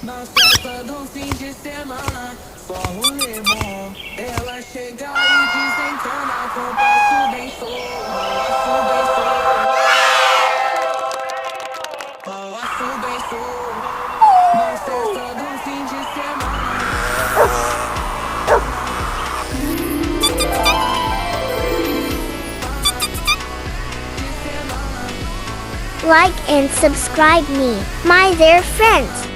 Na festa do fim de semana, só rolê bom. Ela chega e desentona com passo bem solto, passo bem solto, passo bem solto. Na festa do fim de semana. Like and subscribe me, my dear friends.